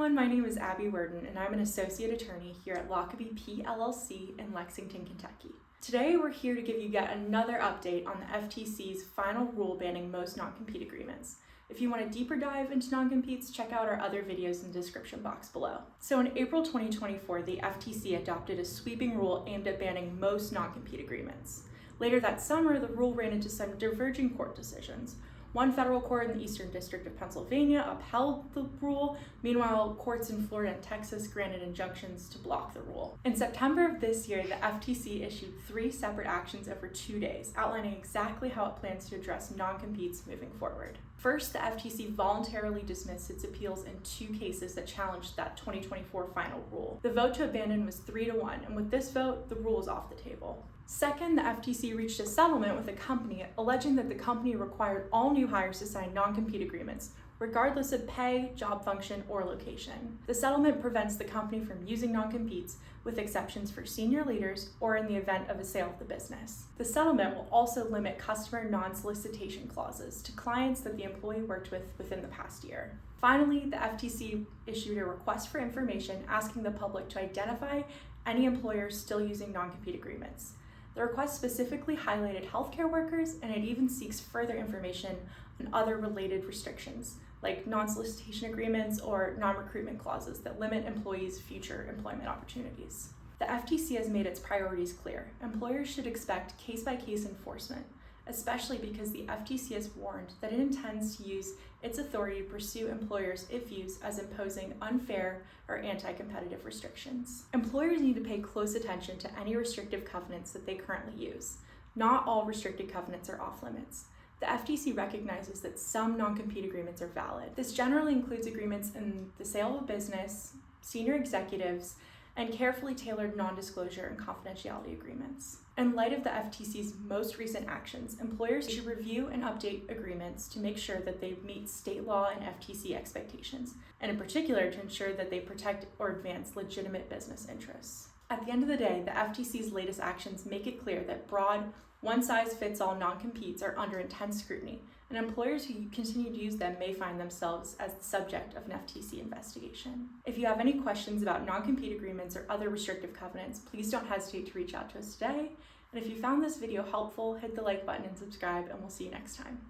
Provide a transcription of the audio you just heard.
everyone, my name is Abby Worden and I'm an associate attorney here at Lockerbie PLLC in Lexington, Kentucky. Today we're here to give you yet another update on the FTC's final rule banning most non-compete agreements. If you want a deeper dive into non-competes, check out our other videos in the description box below. So in April 2024, the FTC adopted a sweeping rule aimed at banning most non-compete agreements. Later that summer, the rule ran into some diverging court decisions. One federal court in the Eastern District of Pennsylvania upheld the rule. Meanwhile, courts in Florida and Texas granted injunctions to block the rule. In September of this year, the FTC issued 3 separate actions over 2 days, outlining exactly how it plans to address non-competes moving forward. First, the FTC voluntarily dismissed its appeals in 2 cases that challenged that 2024 final rule. The vote to abandon was 3-1, and with this vote, the rule is off the table. Second, the FTC reached a settlement with a company alleging that the company required all new hires to sign non-compete agreements, regardless of pay, job function, or location. The settlement prevents the company from using non-competes, with exceptions for senior leaders or in the event of a sale of the business. The settlement will also limit customer non-solicitation clauses to clients that the employee worked with within the past year. Finally, the FTC issued a request for information asking the public to identify any employers still using non-compete agreements. The request specifically highlighted healthcare workers, and it even seeks further information on other related restrictions, like non-solicitation agreements or non-recruitment clauses that limit employees' future employment opportunities. The FTC has made its priorities clear. Employers should expect case-by-case enforcement, especially because the FTC has warned that it intends to use its authority to pursue employers if used as imposing unfair or anti-competitive restrictions. Employers need to pay close attention to any restrictive covenants that they currently use. Not all restricted covenants are off limits. The FTC recognizes that some non-compete agreements are valid. This generally includes agreements in the sale of a business, senior executives, and carefully tailored non-disclosure and confidentiality agreements. In light of the FTC's most recent actions, employers should review and update agreements to make sure that they meet state law and FTC expectations, and in particular to ensure that they protect or advance legitimate business interests. At the end of the day, the FTC's latest actions make it clear that broad, one-size-fits-all non-competes are under intense scrutiny, and employers who continue to use them may find themselves as the subject of an FTC investigation. If you have any questions about non-compete agreements or other restrictive covenants, please don't hesitate to reach out to us today. And if you found this video helpful, hit the like button and subscribe, and we'll see you next time.